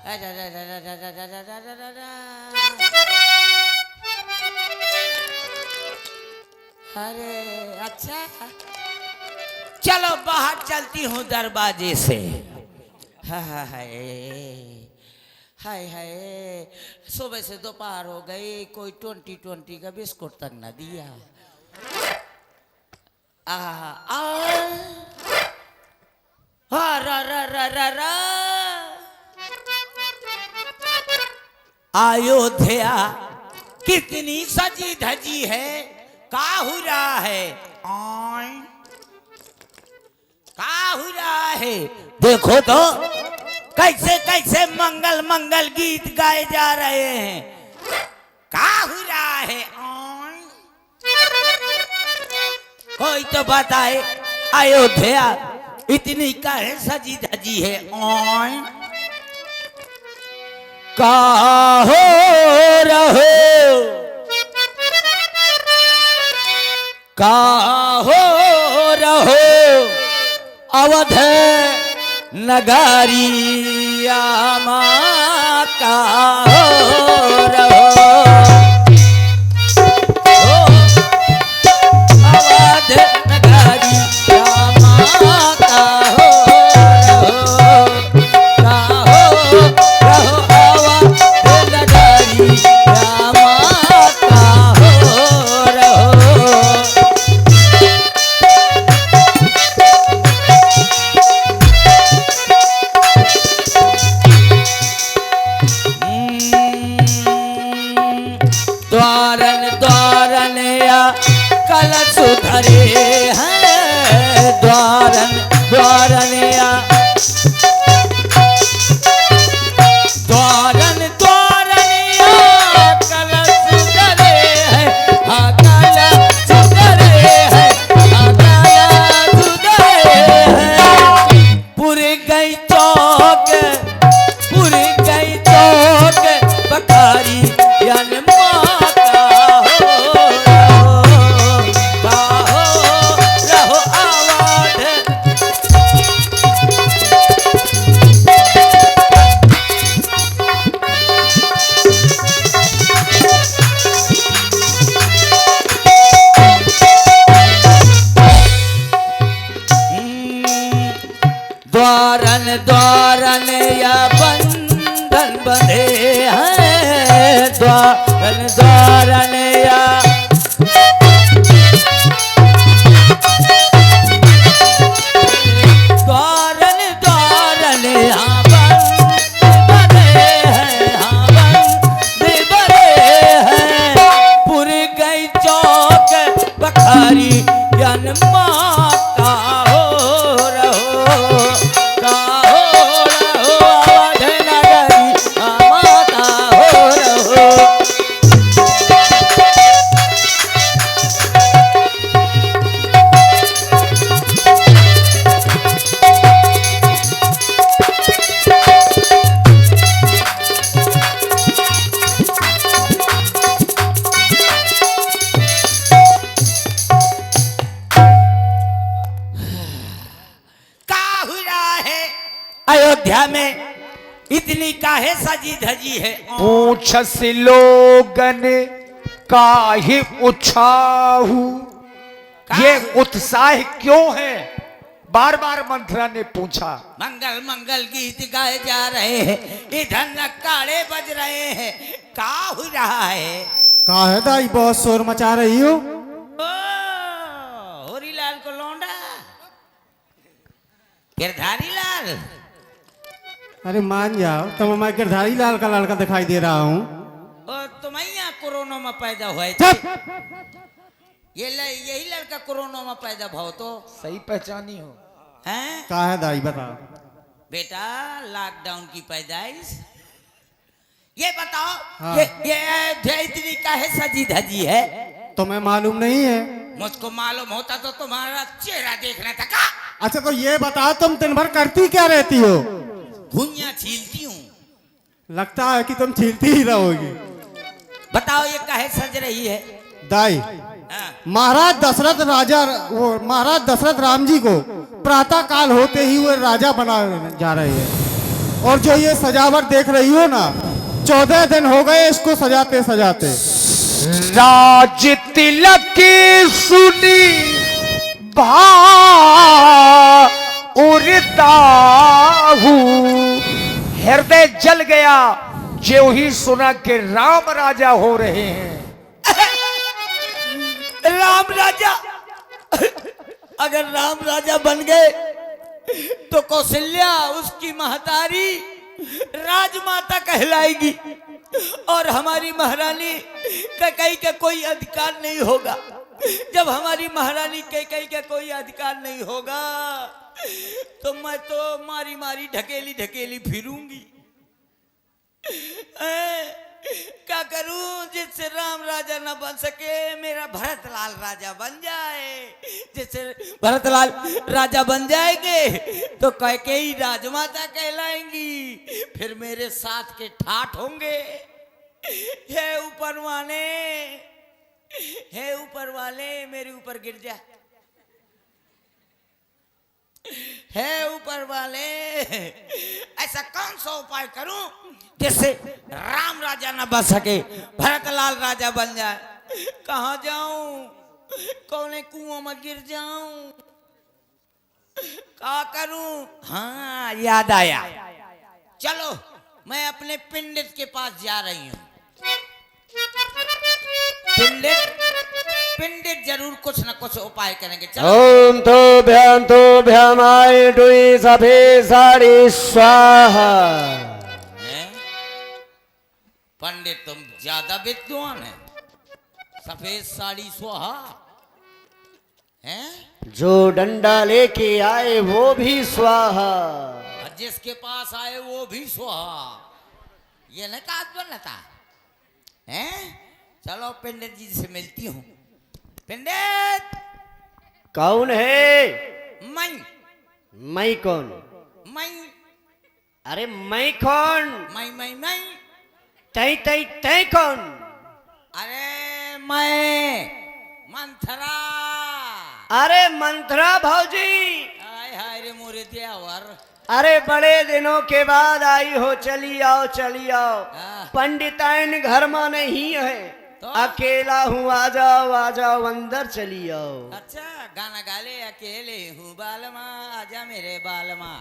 अरे अच्छा, चलो बाहर चलती हूँ दरवाजे से। हाय हाय हाय, सुबह से दोपहर हो गई, कोई 20 का बिस्कुट तक न दिया। अयोध्या कितनी सजी धजी है, का हो रहा है? का हो रहा है? देखो तो कैसे कैसे मंगल मंगल गीत गाए जा रहे हैं। का हो रहा है? कोई तो बताए, अयोध्या इतनी काहे सजी धजी है? का हो रहो, का हो रहो अवध नगरिया माँ, का हो रहो अवध नगरिया माँ, का हो रहो, का हो रहो अवध नगरिया माँ, का हो रहो। द्वारन द्वारन या कलश धरे हैं, द्वारन द्वारन या द्वारन द्वारन या कलश धरे हैं, कलश धरे हैं, कलश धरे हैं। पूरी गई चौक, पूरी गई चौक बखारी यानी द्वारन द्वारन या बंधन बंधे हैं, द्वारन द्वारन या द्वारन द्वारन या बंधन बंधे हैं, हाँ बंधे बंधे हैं। पूरी गई चौक बखारी यानी माँ, का हो रहो, का हो रहो अवध नगरी माँ, का हो रहो। अयोध्या में इतनी काहे सजी धजी है? पूछस लोगन काहे उछाहू, ये उत्साह क्यों है? बार बार मंत्रा ने पूछा। मंगल मंगल गीत गाए जा रहे हैं, इधर नक्कारे बज रहे हैं, का हो रहा है? का है दाई, बहुत शोर मचा रही हो? होरीलाल को लौंडा, गिरधारी लाल। अरे मान जाओ, तुम मैं गिरधारी लाल का लड़का दिखाई दे रहा हूँ। तुम यहाँ कोरोना में पैदा हुए थे? यही लड़का कोरोना में पैदा भाव तो सही पहचानी हो हैं? का है दाई बताओ। बेटा लॉकडाउन की पैदाइश। ये बताओ, हाँ। ये इतनी काहे सजी धजी है? तुम्हें मालूम नहीं है? मुझको मालूम होता तो तुम्हारा चेहरा देखना था का? अच्छा तो ये बताओ, तुम दिन भर करती क्या रहती हो? घुइयां छीलती हूँ। लगता है कि तुम छीलती ही रहोगी। बताओ ये काहे सज रही है? दाई, महाराज दशरथ महाराज दशरथ राम जी को प्रातः काल होते ही वो राजा बना जा रहे हैं। और जो ये सजावट देख रही हो ना, 14 दिन हो गए इसको सजाते सजाते। राज तिलक की सुनी उड़ता हूँ, हृदय जल गया जो ही सुना कि राम राजा हो रहे हैं। राम राजा, अगर राम राजा बन गए तो कौशल्या उसकी महतारी राजमाता कहलाएगी और हमारी महारानी कैकेयी का कोई अधिकार नहीं होगा। जब हमारी महारानी कैकेयी का कोई अधिकार नहीं होगा तो मैं तो मारी मारी ढकेली ढकेली फिरूंगी। क्या करूं जिससे राम राजा न बन सके, मेरा भरतलाल राजा बन जाए। जिससे भरतलाल राजा बन जाएंगे तो कैकेयी राजमाता कहलाएंगी, फिर मेरे साथ के ठाठ होंगे। हे ऊपर वाले, हे ऊपर वाले मेरे ऊपर गिर जा। हे ऊपर वाले, ऐसा कौन सा उपाय करूं जिससे राम राजा न बन सके, भरतलाल राजा बन जाए। कहाँ जाऊं, कौने कुआं में गिर जाऊं, क्या करूं? हाँ याद आया, चलो मैं अपने पंडित के पास जा रही हूँ। पंडित जरूर कुछ न कुछ उपाय करेंगे। चलो। ओम तो भ्यामाय डुई सफेद साड़ी स्वाहा। पंडित तुम ज्यादा विद्वान है। सफेद साड़ी स्वाहा हैं? जो डंडा लेके आए वो भी स्वाहा, और जिसके पास आए वो भी स्वाहा। ये न का बनता है। चलो पंडित जी से मिलती हूँ। पंडित। कौन है? मैं कौन? मैं अरे मैं कौन? मैं तै तै तै कौन? अरे मैं मंथरा। अरे मंथरा भौजी। हाय हाय रे मोरे देवर। अरे बड़े दिनों के बाद आई हो, चली आओ चली आओ। हाँ। पंडिताइन घर में नहीं है तो? अकेला हूँ, आ जाओ अंदर चली आओ। अच्छा गाना गाले, अकेले हूँ बालमा आजा मेरे बालमा,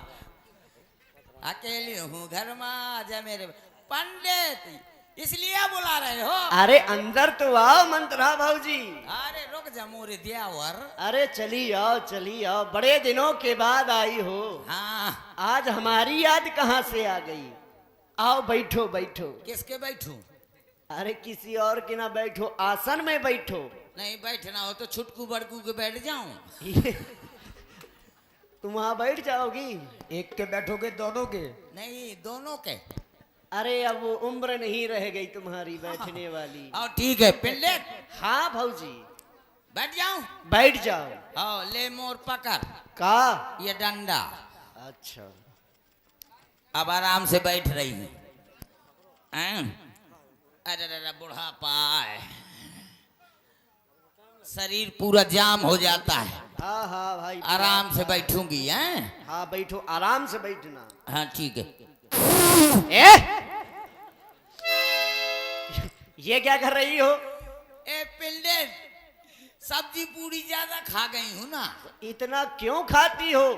अकेले हूँ घर में आजा मेरे। पंडित इसलिए बुला रहे हो? अरे अंदर तो आओ मंत्रा भौजी। अरे रुक जा मोरे देवर। अरे चली आओ, बड़े दिनों के बाद आई हो। हाँ आज हमारी याद कहाँ से आ गई? आओ बैठो बैठो। किसके बैठूं? अरे किसी और के ना बैठो, आसन में बैठो। नहीं बैठना हो तो छुटकू बड़कू के बैठ जाऊं। तुम वहां बैठ जाओगी? एक के बैठोगे दोनों के? नहीं दोनों के। अरे अब वो उम्र नहीं रह गई तुम्हारी बैठने वाली। और ठीक है पंडित। हाँ भौजी बैठ जाऊं? बैठ जाओ। हाँ ले मोर पकड़ का ये डंडा। अच्छा अब आराम से बैठ रही हूँ। अरे अरे बुढ़ापा है, शरीर पूरा जाम हो जाता है। हाँ हाँ भाई आराम से बैठूंगी। हैं? हाँ बैठो, आराम से बैठना। हाँ ठीक है। ये क्या कर रही हो? ए पिल्ले सब्जी पूरी ज्यादा खा गई हूँ ना। इतना क्यों खाती हो?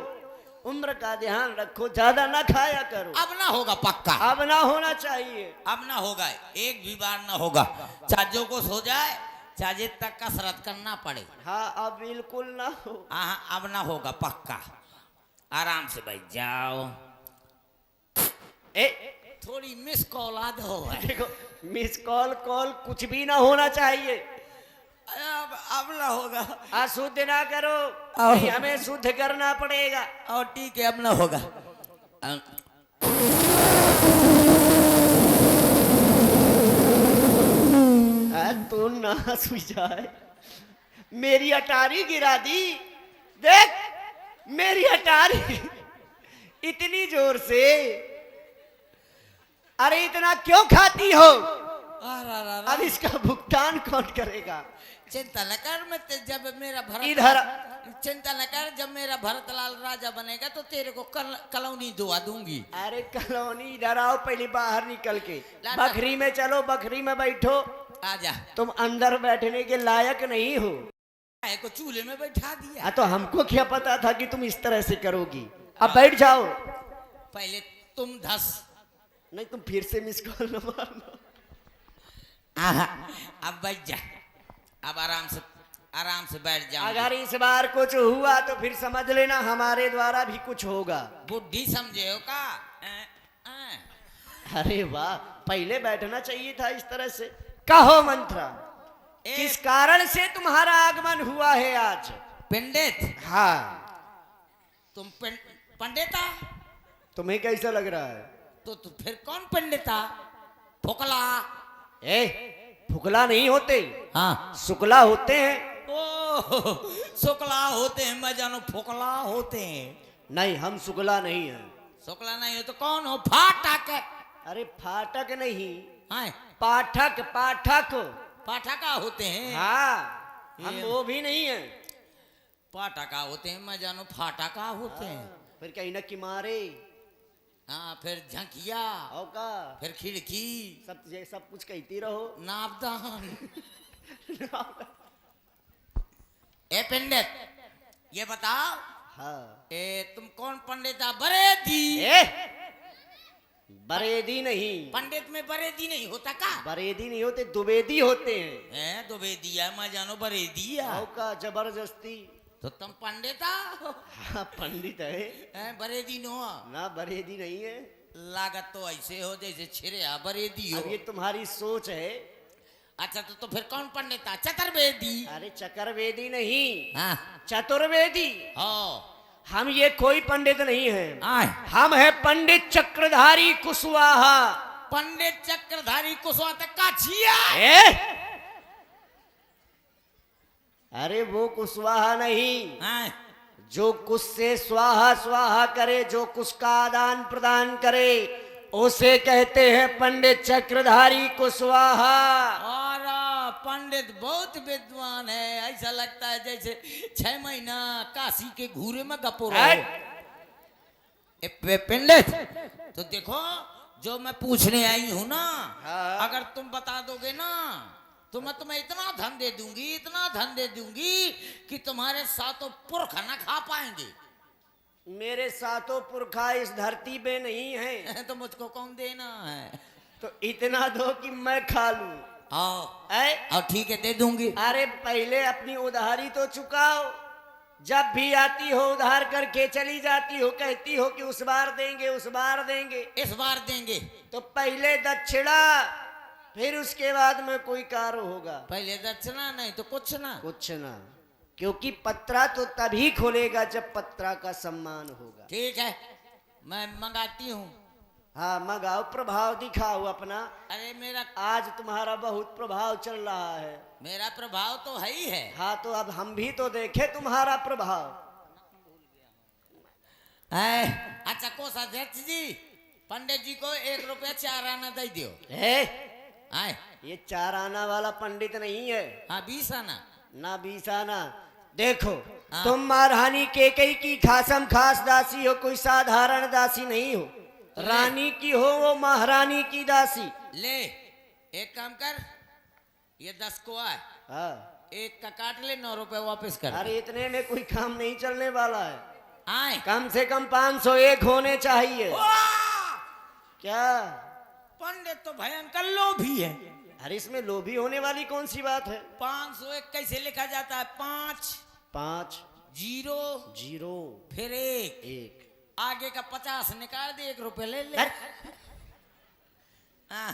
उम्र का ध्यान रखो, ज्यादा ना खाया करो। अब ना होगा पक्का। अब ना होना चाहिए। अब ना होगा, एक भी बार ना होगा। चाहे को सो जाए, चाहे तक कसरत करना पड़े। हाँ अब बिल्कुल ना हो। हाँ अब ना होगा पक्का। आराम से बैठ जाओ। ए थोड़ी मिस कॉल आ दो। देखो मिस कॉल कॉल कुछ भी ना होना चाहिए। अब ना होगा। अशुद्ध ना करो, नहीं हमें शुद्ध करना पड़ेगा। और ठीक है अब ना होगा। तू ना सुई जाए, मेरी अटारी गिरा दी। देख मेरी अटारी इतनी जोर से। अरे इतना क्यों खाती हो? अब इसका भुगतान कौन करेगा? चिंता न कर, मैं जब मेरा इधर। चिंता न कर, जब मेरा भरतलाल राजा बनेगा तो तेरे को कलौनी दुआ दूंगी। अरे कॉलोनी इधर आओ, पहले बाहर निकल के ला- बकरी में चलो, बकरी में बैठो। आजा। तुम अंदर बैठने के लायक नहीं हो। गाय को चूल्हे में बैठा दिया। हाँ, तो हमको क्या पता था कि तुम इस तरह से करोगी। अब बैठ जाओ। पहले तुम धस। नहीं, तुम फिर से मिस कॉल न मारना। आहा, अब बैठ जा। अब आराम से बैठ जा। अगर इस बार कुछ हुआ तो फिर समझ लेना हमारे द्वारा भी कुछ होगा। बुढ़ी समझे हो का? अरे वाह, पहले बैठना चाहिए था इस तरह से। कहो मंत्रा, किस कारण से तुम्हारा आगमन हुआ है आज? पंडित, हाँ। तुम पंडिता? तुम्हें कैसा लग रहा है? तो फिर कौन पंडिता? फुकला। फुकला नहीं होते, हाँ, शुक्ला होते हैं। ओ शुक्ला होते हैं, मैं जानू फुकला होते हैं। नहीं, हम शुक्ला नहीं है। शुक्ला नहीं हो तो कौन हो? फाटक। अरे फाटक नहीं, हाँ, पाठक। पाठक। पाठका होते हैं। हाँ, हम वो भी नहीं है। पाठका होते हैं, मैं जानू फाटका होते हैं। फिर कहीं न कि मारे। हाँ, फिर झंकिया, और का फिर खिड़की, सब कुछ कहती रहो। नापदान। ए पंडित, ये बताओ, हाँ। तुम कौन पंडित? बरेदी। बरेदी नहीं, पंडित में बरेदी नहीं होता का? बरेदी नहीं होते, द्विवेदी होते हैं। दुबेदिया, मैं जानो बरेदिया। और का जबरदस्ती। तो तुम पंडिता हो? हाँ, पंडित है। बरेदी नो? ना, बरेदी नहीं है। लागत तो ऐसे हो जैसे छिरिया बरेदी हो। अब ये तुम्हारी सोच है। अच्छा, तो फिर कौन पंडिता? चतुर्वेदी। अरे चकरवेदी नहीं, हाँ, चतुर्वेदी। हो। हम ये कोई पंडित नहीं है। आए, हम है पंडित चक्रधारी कुशवाहा। पंडित चक्रधारी कुशवाहा तक का छिया? अरे वो कुशवाहा नहीं, हाँ, जो कुश से स्वाहा स्वाहा करे, जो कुश का आदान प्रदान करे, उसे कहते हैं पंडित चक्रधारी कुशवाहा। और पंडित बहुत विद्वान है, ऐसा लगता है जैसे 6 महीना काशी के घूरे में गपो रहो। पंडित, तो देखो जो मैं पूछने आई हूं ना, हाँ। अगर तुम बता दोगे ना तो मैं तुम्हें इतना धन दे दूंगी, इतना धन दे दूंगी कि तुम्हारे सातों पुरखा न खा पाएंगे। मेरे सातों पुरखा इस धरती पे नहीं है। तो मुझको कौन देना है? तो इतना दो कि मैं खा लूं। आओ ठीक है, दे दूंगी। अरे पहले अपनी उधारी तो चुकाओ। जब भी आती हो उधार करके चली जाती हो, कहती हो कि उस बार देंगे, उस बार देंगे। इस बार देंगे। तो पहले दक्षिणा, फिर उसके बाद में कोई कार्य होगा। पहले दक्षिणा, नहीं तो कुछ ना। कुछ ना, क्योंकि पत्रा तो तभी खोलेगा जब पत्रा का सम्मान होगा। ठीक है, मैं मंगाती हूँ। हाँ, मंगाओ, प्रभाव दिखाओ अपना। अरे मेरा आज तुम्हारा बहुत प्रभाव चल रहा है। मेरा प्रभाव तो है ही है। हाँ, तो अब हम भी तो देखे तुम्हारा प्रभाव। अच्छा कोषाध्यक्ष जी, पंडित जी को 1 रुपया 4 आना दे दियो। आए, ये 4 आना वाला पंडित नहीं है। हाँ 20 आना। ना 20 आना। देखो, हाँ। तुम महारानी केकई की खासम खास दासी हो, कोई साधारण दासी नहीं हो। रानी की हो, वो महारानी की दासी। ले, एक काम कर, ये 10 को आए, हाँ। एक का काट ले, 9 रुपए वापस कर। अरे इतने में कोई काम नहीं चलने वाला है। आए, कम से कम 501 होने चाहिए। वाह! क्या? पंडित तो भयंकर लोभी है। अरे इसमें लोभी होने वाली कौन सी बात है? 501 कैसे लिखा जाता है? 5 5 0 0 फिर 1, 1। आगे का 50 निकाल दे, 1 रुपए ले ले। हाँ,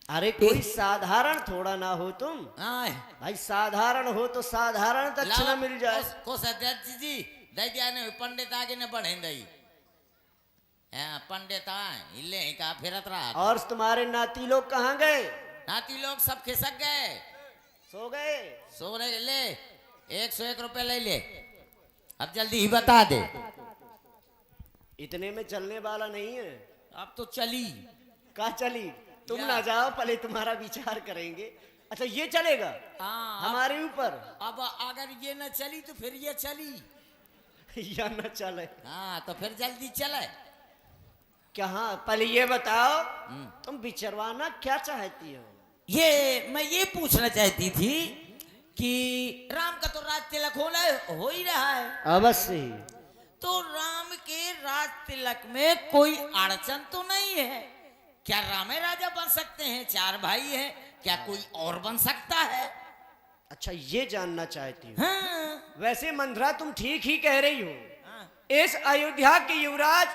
अरे कोई साधारण थोड़ा ना हो तुम। आए, भाई साधारण हो तो साधारण दक्षिणा मिल जाए। कोषाध्यक्ष जी, दे दिया नहीं, पंडित आगे न बढ़े दई। पंडित आए इले का फिरत रहा। और तुम्हारे नाती लोग कहाँ गए? नाती लोग सब खिसक गए, सो गए। सो रहे। ले 101 रुपए ले ले, अब जल्दी ही बता दे। इतने में चलने वाला नहीं है। अब तो चली। कहाँ चली? तुम ना जाओ, पहले तुम्हारा विचार करेंगे। अच्छा ये चलेगा हाँ, हमारे ऊपर? अब अगर ये न चली तो फिर ये चली। या न चले? हाँ तो फिर जल्दी चले। क्या? हाँ पहले ये बताओ, तुम विचरवाना क्या चाहती हो? ये मैं ये पूछना चाहती थी कि राम का तो राज तिलक हो ही रहा है, अवश्य। तो राम के राज तिलक में कोई अड़चन तो नहीं है? क्या रामे राजा बन सकते हैं? 4 भाई हैं, क्या कोई और बन सकता है? अच्छा ये जानना चाहती हो? हाँ, वैसे मंथरा तुम ठीक ही कह रही हो। हाँ, इस अयोध्या के युवराज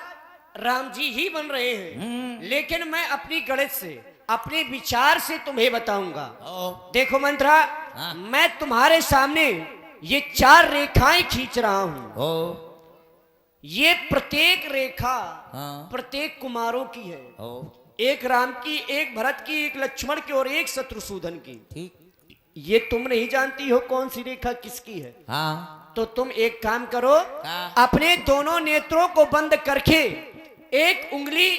राम जी ही बन रहे हैं, लेकिन मैं अपनी गणित से, अपने विचार से तुम्हें बताऊंगा। ओ, देखो मंथरा, हाँ। मैं तुम्हारे सामने ये 4 रेखाएं खींच रहा हूं। ओ, ये प्रत्येक रेखा हाँ, प्रत्येक कुमारों की है। ओ, एक राम की, एक भरत की, एक लक्ष्मण की और एक शत्रुसूदन की। ठीक, ये तुम नहीं जानती हो कौन सी रेखा किसकी है? हाँ, तो तुम एक काम करो, हाँ। अपने दोनों नेत्रों को बंद करके एक उंगली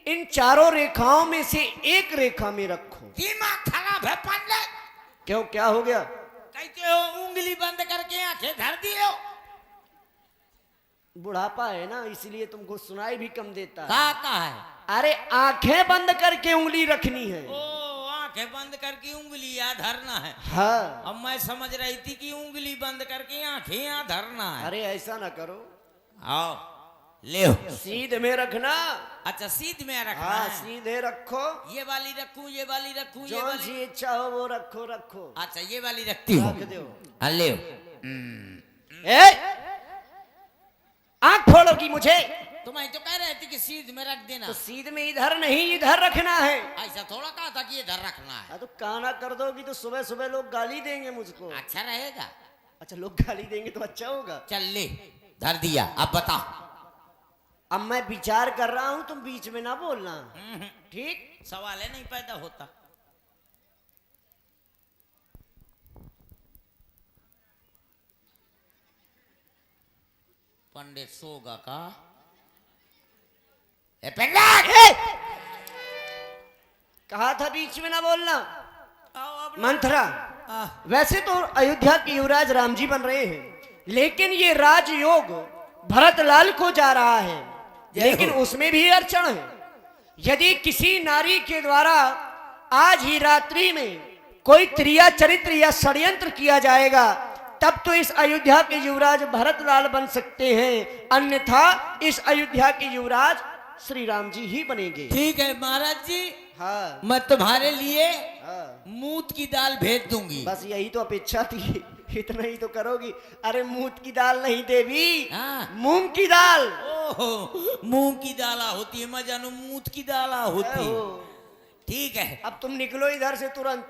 इन 4 रेखाओं में से एक रेखा में रखो। दिमाग खराब है पंडित। क्यों, क्या हो गया? कहते हो उंगली बंद करके आंखें धर दियो। बुढ़ापा है ना, इसलिए तुमको सुनाई भी कम देता है। कहा है? अरे आंखें बंद करके उंगली रखनी है। ओ, आंखें बंद करके उंगली यहाँ धरना है। हाँ। अब मैं समझ रही थी कि उंगली बंद करके आंखें यहाँ धरना है। अरे ऐसा ना करो, आओ ले सीध में रखना। अच्छा सीध में रखना हाँ है। सीधे रखो। ये वाली रखूं, ये वाली रखूं, ये जो वाली? सी इच्छा हो वो रखो, रखो। अच्छा ये वाली रखती हूँ। रख दो। हाँ, ले आंख फोड़ोगी मुझे? तुम्हें तो कह रहे थे कि सीध में रख देना। तो सीध में इधर नहीं, इधर रखना है। ऐसा थोड़ा कहा था कि इधर रखना है। हाँ तो काना कर दोगी तो सुबह सुबह लोग गाली देंगे मुझको। अच्छा रहेगा। अच्छा लोग गाली देंगे तो अच्छा होगा। चल ले, धर दिया। अब बता। अब मैं विचार कर रहा हूं, तुम बीच में ना बोलना, ठीक? सवाल है नहीं पैदा होता। पंडित सोगा का? ए पंडित! कहा था बीच में ना बोलना। आओ अब मंथरा, वैसे तो अयोध्या के युवराज राम जी बन रहे हैं, लेकिन ये राजयोग भरतलाल को जा रहा है, लेकिन उसमें भी अड़चन है। यदि किसी नारी के द्वारा आज ही रात्रि में कोई क्रिया चरित्र या षड्यंत्र किया जाएगा, तब तो इस अयोध्या के युवराज भरतलाल बन सकते हैं, अन्यथा इस अयोध्या के युवराज श्री राम जी ही बनेंगे। ठीक है महाराज जी। हाँ मैं तुम्हारे लिए हाँ, मूत की दाल भेज दूंगी। बस यही तो अपेक्षा थी, इतना ही तो करोगी। अरे मूत की दाल नहीं देवी, हाँ। मूंग की दाल। ओहो, मूंग की दाला होती है, मैं जानू मूत की दाला होती है। ठीक है। अब तुम निकलो इधर से तुरंत।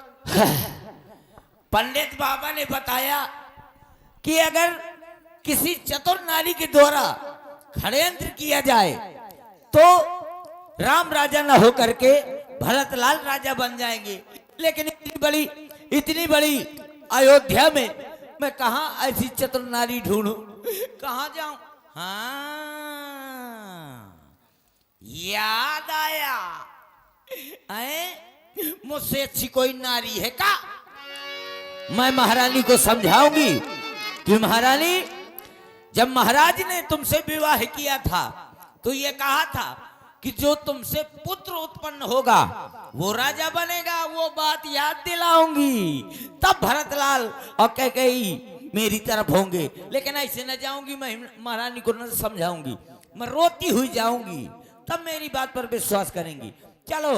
पंडित बाबा ने बताया कि अगर किसी चतुर नारी के द्वारा षड्यंत्र किया जाए तो राम राजा न हो करके भरतलाल राजा बन जाएंगे। लेकिन इतनी बड़ी अयोध्या में मैं कहाँ ऐसी चतुर नारी ढूंढूं, कहाँ जाऊं? हाँ, याद आया। मुझसे अच्छी कोई नारी है का? मैं महारानी को समझाऊंगी कि महारानी, जब महाराज ने तुमसे विवाह किया था तो ये कहा था कि जो तुमसे पुत्र उत्पन्न होगा वो राजा बनेगा। वो बात याद दिलाऊंगी, तब भरतलाल और कैकेयी मेरी तरफ होंगे। लेकिन ऐसे न जाऊंगी, मैं महारानी को न समझाऊंगी, मैं रोती हुई जाऊंगी, तब मेरी बात पर विश्वास करेंगी। चलो